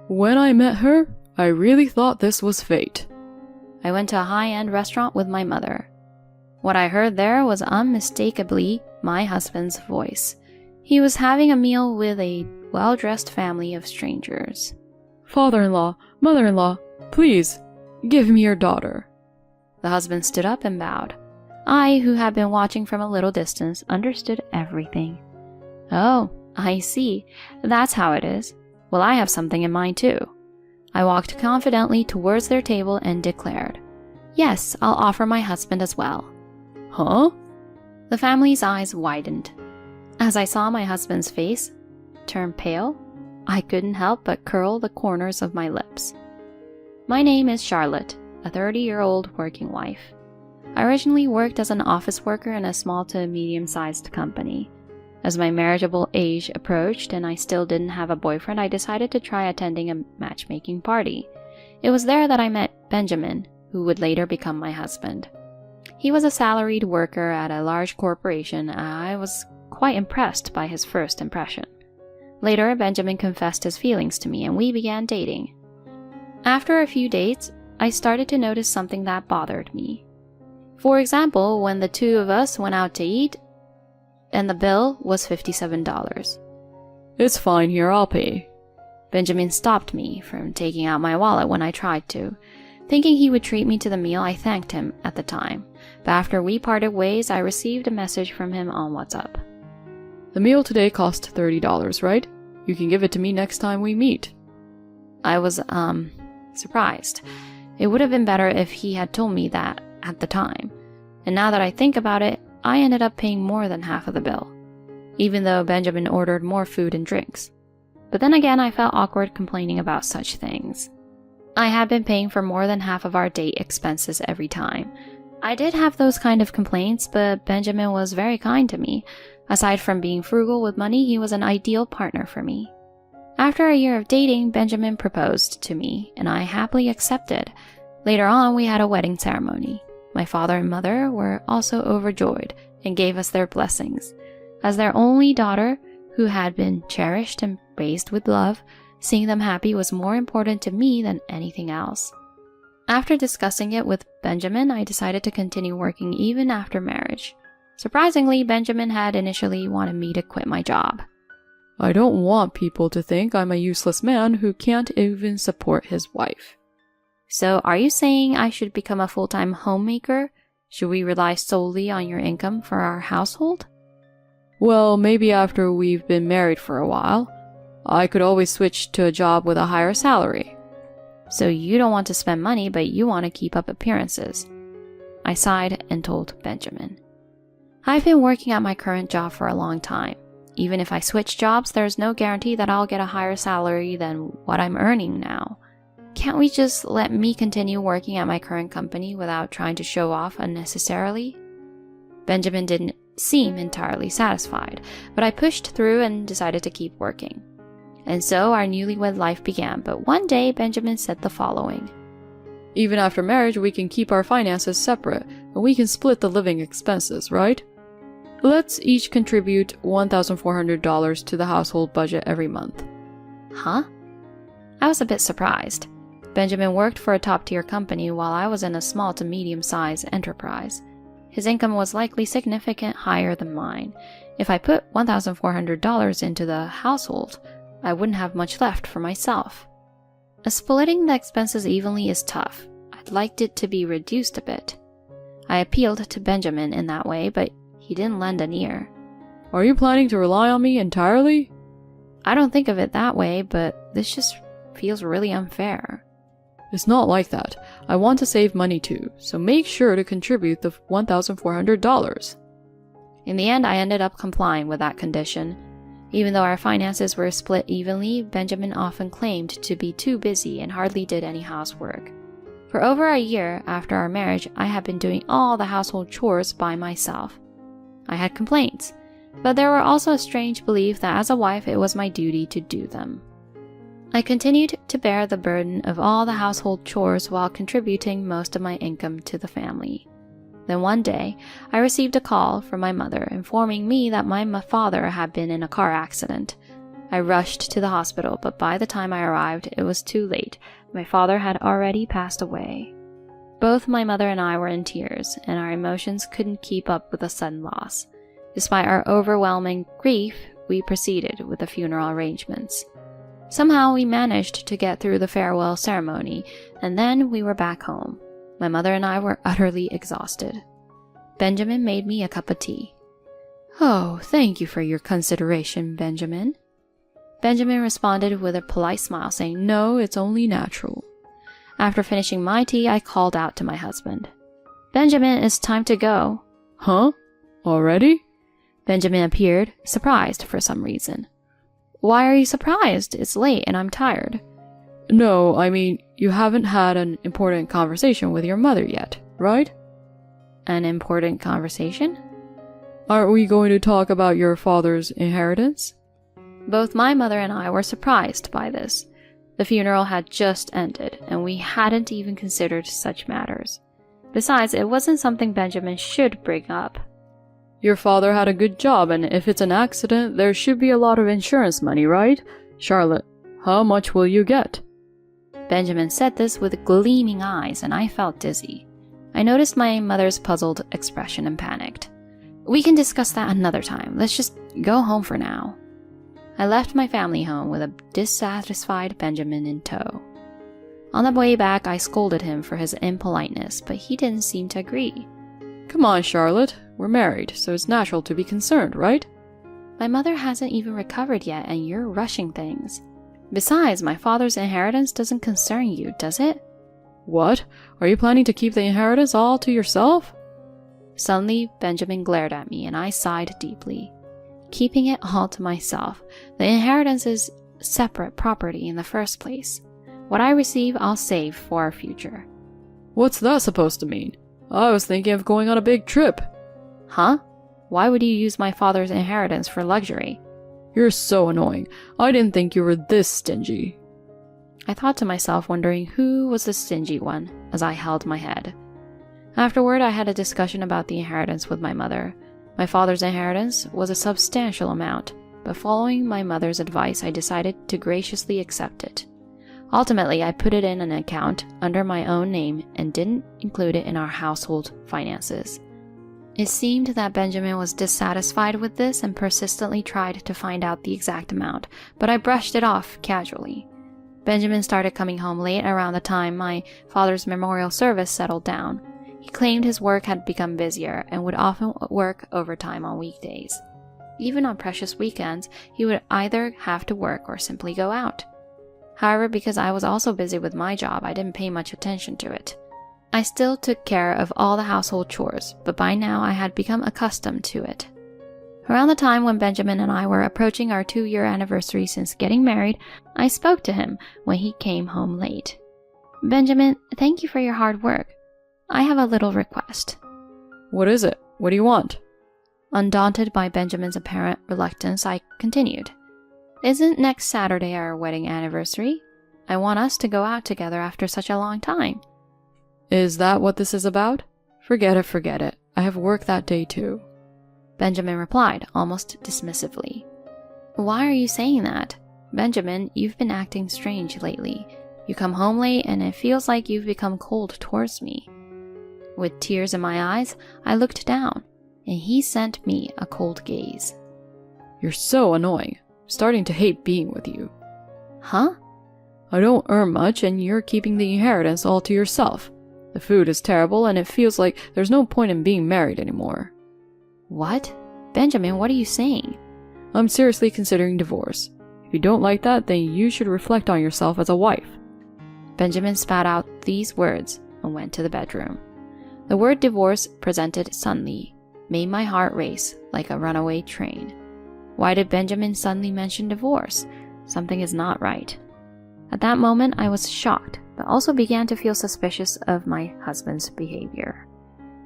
When I met her, I really thought this was fate. I went to a high-end restaurant with my mother. What I heard there was unmistakably my husband's voice. He was having a meal with a well-dressed family of strangers. Father-in-law, mother-in-law, please, give me your daughter. The husband stood up and bowed. I, who had been watching from a little distance, understood everything. Oh, I see. That's how it is. Well, I have something in mind too. I walked confidently towards their table and declared, "Yes, I'll offer my husband as well." Huh? The family's eyes widened. As I saw my husband's face turn pale, I couldn't help but curl the corners of my lips. My name is Charlotte, a 30-year-old working wife. I originally worked as an office worker in a small to medium-sized company. As my marriageable age approached and I still didn't have a boyfriend, I decided to try attending a matchmaking party. It was there that I met Benjamin, who would later become my husband. He was a salaried worker at a large corporation. I was quite impressed by his first impression. Later, Benjamin confessed his feelings to me and we began dating. After a few dates, I started to notice something that bothered me. For example, when the two of us went out to eat, and the bill was $57. It's fine here, I'll pay. Benjamin stopped me from taking out my wallet when I tried to. Thinking he would treat me to the meal, I thanked him at the time. But after we parted ways, I received a message from him on WhatsApp. The meal today cost $30, right? You can give it to me next time we meet. I was, surprised. It would have been better if he had told me that at the time. And now that I think about it, I ended up paying more than half of the bill, even though Benjamin ordered more food and drinks. But then again, I felt awkward complaining about such things. I had been paying for more than half of our date expenses every time. I did have those kind of complaints, but Benjamin was very kind to me. Aside from being frugal with money, he was an ideal partner for me. After a year of dating, Benjamin proposed to me, and I happily accepted. Later on, we had a wedding ceremony. My father and mother were also overjoyed and gave us their blessings. As their only daughter, who had been cherished and raised with love, seeing them happy was more important to me than anything else. After discussing it with Benjamin, I decided to continue working even after marriage. Surprisingly, Benjamin had initially wanted me to quit my job. I don't want people to think I'm a useless man who can't even support his wife. So, are you saying I should become a full-time homemaker? Should we rely solely on your income for our household? Well, maybe after we've been married for a while. I could always switch to a job with a higher salary. So you don't want to spend money, but you want to keep up appearances. I sighed and told Benjamin. I've been working at my current job for a long time. Even if I switch jobs, there's no guarantee that I'll get a higher salary than what I'm earning now. Can't we just let me continue working at my current company without trying to show off unnecessarily? Benjamin didn't seem entirely satisfied, but I pushed through and decided to keep working. And so our newlywed life began, but one day Benjamin said the following. Even after marriage, we can keep our finances separate, and we can split the living expenses, right? Let's each contribute $1,400 to the household budget every month. Huh? I was a bit surprised. Benjamin worked for a top-tier company while I was in a small to medium-sized enterprise. His income was likely significantly higher than mine. If I put $1,400 into the household, I wouldn't have much left for myself. Splitting the expenses evenly is tough. I'd liked it to be reduced a bit. I appealed to Benjamin in that way, but he didn't lend an ear. Are you planning to rely on me entirely? I don't think of it that way, but this just feels really unfair. It's not like that. I want to save money too, so make sure to contribute the $1,400. In the end, I ended up complying with that condition. Even though our finances were split evenly, Benjamin often claimed to be too busy and hardly did any housework. For over a year after our marriage, I had been doing all the household chores by myself. I had complaints, but there were also a strange belief that as a wife it was my duty to do them. I continued to bear the burden of all the household chores while contributing most of my income to the family. Then one day, I received a call from my mother informing me that my father had been in a car accident. I rushed to the hospital, but by the time I arrived, it was too late. My father had already passed away. Both my mother and I were in tears, and our emotions couldn't keep up with the sudden loss. Despite our overwhelming grief, we proceeded with the funeral arrangements. Somehow we managed to get through the farewell ceremony, and then we were back home. My mother and I were utterly exhausted. Benjamin made me a cup of tea. "Oh, thank you for your consideration, Benjamin." Benjamin responded with a polite smile, saying, "No, it's only natural." After finishing my tea, I called out to my husband. "Benjamin, it's time to go." "Huh? Already?" Benjamin appeared, surprised for some reason. "Why are you surprised? It's late and I'm tired." "No, I mean, you haven't had an important conversation with your mother yet, right?" "An important conversation?" "Aren't we going to talk about your father's inheritance?" Both my mother and I were surprised by this. The funeral had just ended, and we hadn't even considered such matters. Besides, it wasn't something Benjamin should bring up. "Your father had a good job, and if it's an accident, there should be a lot of insurance money, right? Charlotte, how much will you get?" Benjamin said this with gleaming eyes, and I felt dizzy. I noticed my mother's puzzled expression and panicked. "We can discuss that another time. Let's just go home for now." I left my family home with a dissatisfied Benjamin in tow. On the way back, I scolded him for his impoliteness, but he didn't seem to agree. "Come on, Charlotte. We're married, so it's natural to be concerned, right?" "My mother hasn't even recovered yet, and you're rushing things. Besides, my father's inheritance doesn't concern you, does it?" "What? Are you planning to keep the inheritance all to yourself?" Suddenly, Benjamin glared at me, and I sighed deeply. Keeping it all to myself. The inheritance is separate property in the first place. What I receive, I'll save for our future. "What's that supposed to mean? I was thinking of going on a big trip." "Huh? Why would you use my father's inheritance for luxury?" "You're so annoying. I didn't think you were this stingy." I thought to myself, wondering who was the stingy one, as I held my head. Afterward, I had a discussion about the inheritance with my mother. My father's inheritance was a substantial amount, but following my mother's advice, I decided to graciously accept it. Ultimately, I put it in an account under my own name and didn't include it in our household finances. It seemed that Benjamin was dissatisfied with this and persistently tried to find out the exact amount, but I brushed it off casually. Benjamin started coming home late around the time my father's memorial service settled down. He claimed his work had become busier and would often work overtime on weekdays. Even on precious weekends, he would either have to work or simply go out. However, because I was also busy with my job, I didn't pay much attention to it. I still took care of all the household chores, but by now I had become accustomed to it. Around the time when Benjamin and I were approaching our 2-year anniversary since getting married, I spoke to him when he came home late. "Benjamin, thank you for your hard work. I have a little request." "What is it? What do you want?" Undaunted by Benjamin's apparent reluctance, I continued. "Isn't next Saturday our wedding anniversary? I want us to go out together after such a long time." "Is that what this is about? Forget it. I have work that day too." Benjamin replied, almost dismissively. "Why are you saying that? Benjamin, you've been acting strange lately. You come home late and it feels like you've become cold towards me." With tears in my eyes, I looked down, and he sent me a cold gaze. "You're so annoying. I'm starting to hate being with you." "Huh?" "I don't earn much and you're keeping the inheritance all to yourself. The food is terrible and it feels like there's no point in being married anymore." "What? Benjamin, what are you saying?" "I'm seriously considering divorce. If you don't like that, then you should reflect on yourself as a wife." Benjamin spat out these words and went to the bedroom. The word divorce, presented suddenly, made my heart race like a runaway train. Why did Benjamin suddenly mention divorce? Something is not right. At that moment, I was shocked, but also began to feel suspicious of my husband's behavior.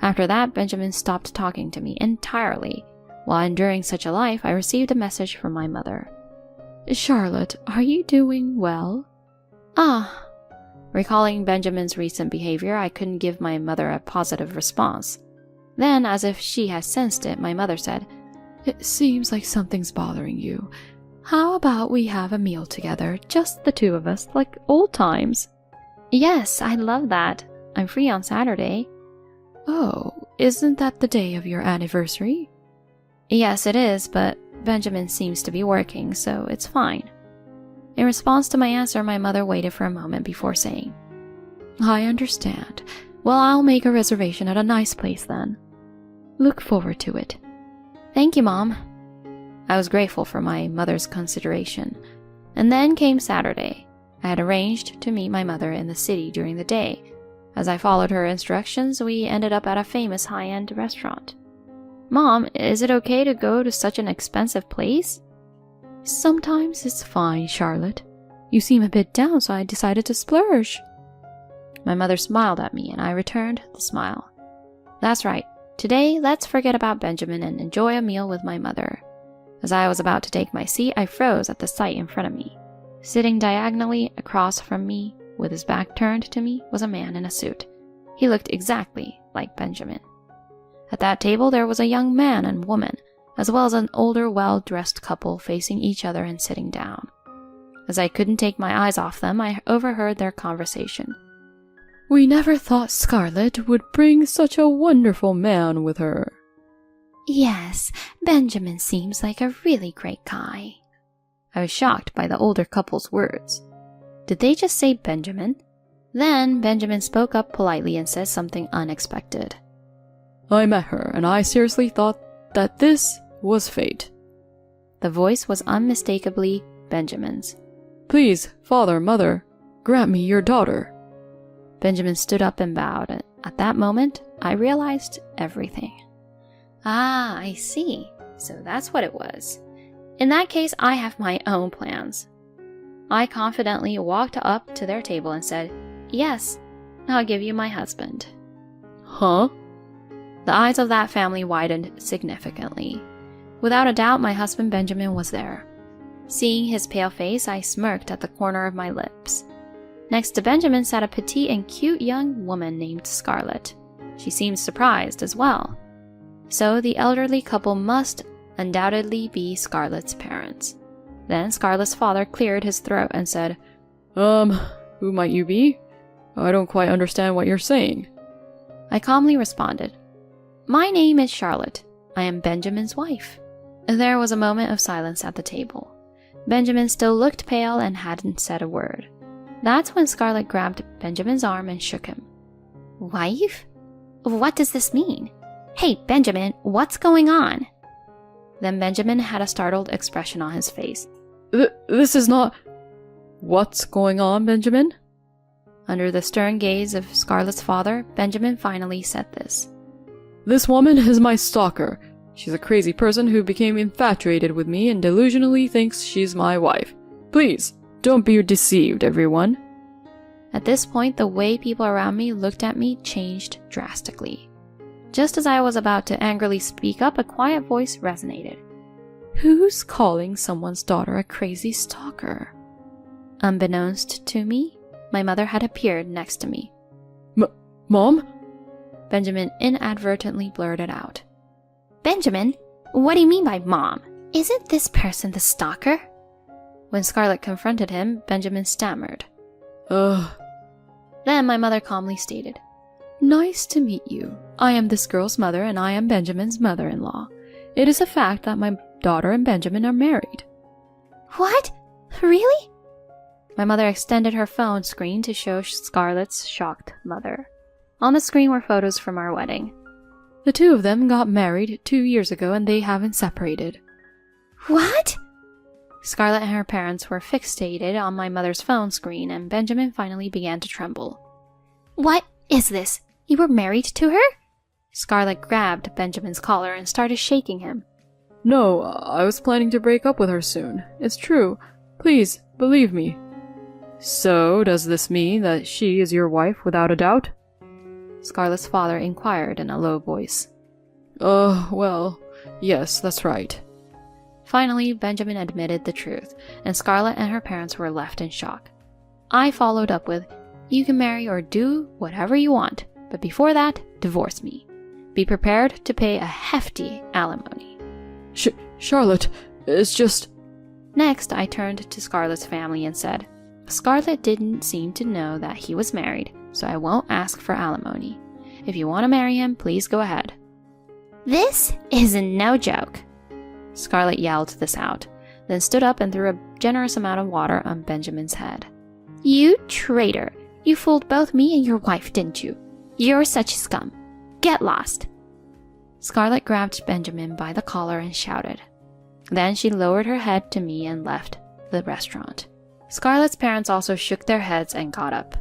After that, Benjamin stopped talking to me entirely. While enduring such a life, I received a message from my mother. "Charlotte, are you doing well?" "Ah." Recalling Benjamin's recent behavior, I couldn't give my mother a positive response. Then, as if she had sensed it, my mother said, "It seems like something's bothering you. How about we have a meal together, just the two of us, like old times? Yes, I love that. I'm free on Saturday. Oh, isn't that the day of your anniversary? Yes, it is, but Benjamin seems to be working, so it's fine. In response to my answer, my mother waited for a moment before saying, I understand. Well, I'll make a reservation at a nice place then. Look forward to it. Thank you, Mom. I was grateful for my mother's consideration. And then came Saturday. I had arranged to meet my mother in the city during the day. As I followed her instructions, we ended up at a famous high-end restaurant. Mom, is it okay to go to such an expensive place? Sometimes it's fine, Charlotte. You seem a bit down, so I decided to splurge. My mother smiled at me, and I returned the smile. That's right. Today, let's forget about Benjamin and enjoy a meal with my mother. As I was about to take my seat, I froze at the sight in front of me. Sitting diagonally across from me, with his back turned to me, was a man in a suit. He looked exactly like Benjamin. At that table, there was a young man and woman, as well as an older, well-dressed couple facing each other and sitting down. As I couldn't take my eyes off them, I overheard their conversation. We never thought Scarlett would bring such a wonderful man with her. Yes, Benjamin seems like a really great guy. I was shocked by the older couple's words. Did they just say Benjamin? Then Benjamin spoke up politely and said something unexpected. I met her, and I seriously thought that this was fate. The voice was unmistakably Benjamin's. Please, father, mother, grant me your daughter. Benjamin stood up and bowed, and at that moment, I realized everything. Ah, I see. So that's what it was. In that case, I have my own plans. I confidently walked up to their table and said, Yes, I'll give you my husband. Huh? The eyes of that family widened significantly. Without a doubt, my husband Benjamin was there. Seeing his pale face, I smirked at the corner of my lips. Next to Benjamin sat a petite and cute young woman named Scarlett. She seemed surprised as well. So the elderly couple must undoubtedly be Scarlett's parents. Then Scarlett's father cleared his throat and said, Who might you be? I don't quite understand what you're saying. I calmly responded, My name is Charlotte. I am Benjamin's wife. There was a moment of silence at the table. Benjamin still looked pale and hadn't said a word. That's when Scarlett grabbed Benjamin's arm and shook him. Wife? What does this mean? Hey, Benjamin, what's going on? Then Benjamin had a startled expression on his face. This is not... What's going on, Benjamin? Under the stern gaze of Scarlett's father, Benjamin finally said this. This woman is my stalker. She's a crazy person who became infatuated with me and delusionally thinks she's my wife. Please, don't be deceived, everyone. At this point, the way people around me looked at me changed drastically. Just as I was about to angrily speak up, a quiet voice resonated. Who's calling someone's daughter a crazy stalker? Unbeknownst to me, my mother had appeared next to me. Mom? Benjamin inadvertently blurted out. Benjamin, what do you mean by mom? Isn't this person the stalker? When Scarlett confronted him, Benjamin stammered. Then my mother calmly stated, Nice to meet you. I am this girl's mother and I am Benjamin's mother-in-law. It is a fact that my daughter and Benjamin are married. What? Really? My mother extended her phone screen to show Scarlett's shocked mother. On the screen were photos from our wedding. The two of them got married 2 years ago and they haven't separated. What? Scarlett and her parents were fixated on my mother's phone screen and Benjamin finally began to tremble. What is this? You were married to her? Scarlett grabbed Benjamin's collar and started shaking him. No, I was planning to break up with her soon. It's true. Please, believe me. So, does this mean that she is your wife without a doubt? Scarlett's father inquired in a low voice. Well, yes, that's right. Finally, Benjamin admitted the truth, and Scarlett and her parents were left in shock. I followed up with, You can marry or do whatever you want, but before that, divorce me. Be prepared to pay a hefty alimony. Charlotte, it's just... Next, I turned to Scarlett's family and said, Scarlett didn't seem to know that he was married, so I won't ask for alimony. If you want to marry him, please go ahead. This is no joke. Scarlett yelled this out, then stood up and threw a generous amount of water on Benjamin's head. You traitor! You fooled both me and your wife, didn't you? You're such scum. Get lost! Scarlett grabbed Benjamin by the collar and shouted. Then she lowered her head to me and left the restaurant. Scarlett's parents also shook their heads and got up.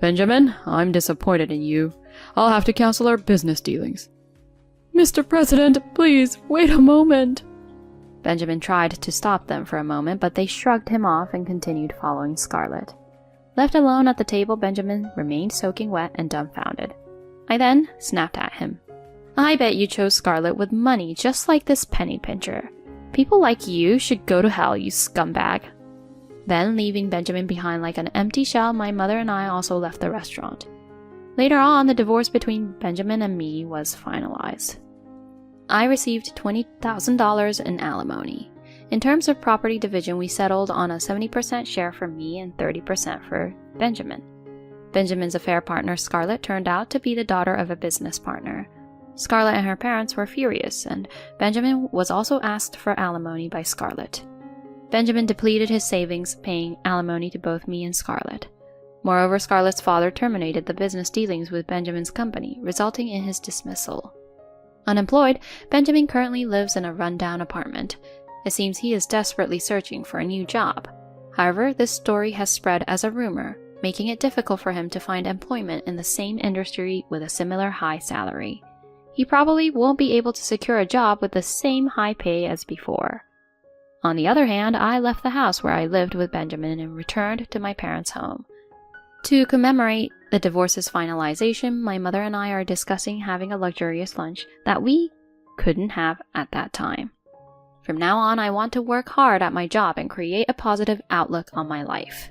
Benjamin, I'm disappointed in you. I'll have to cancel our business dealings. Mr. President, please, wait a moment. Benjamin tried to stop them for a moment, but they shrugged him off and continued following Scarlett. Left alone at the table, Benjamin remained soaking wet and dumbfounded. I then snapped at him. I bet you chose Scarlett with money just like this penny pincher. People like you should go to hell, you scumbag. Then, leaving Benjamin behind like an empty shell, my mother and I also left the restaurant. Later on, the divorce between Benjamin and me was finalized. I received $20,000 in alimony. In terms of property division, we settled on a 70% share for me and 30% for Benjamin. Benjamin's affair partner, Scarlett, turned out to be the daughter of a business partner. Scarlett and her parents were furious, and Benjamin was also asked for alimony by Scarlett. Benjamin depleted his savings, paying alimony to both me and Scarlett. Moreover, Scarlett's father terminated the business dealings with Benjamin's company, resulting in his dismissal. Unemployed, Benjamin currently lives in a rundown apartment. It seems he is desperately searching for a new job. However, this story has spread as a rumor, making it difficult for him to find employment in the same industry with a similar high salary. He probably won't be able to secure a job with the same high pay as before. On the other hand, I left the house where I lived with Benjamin and returned to my parents' home. To commemorate the divorce's finalization, my mother and I are discussing having a luxurious lunch that we couldn't have at that time. From now on, I want to work hard at my job and create a positive outlook on my life.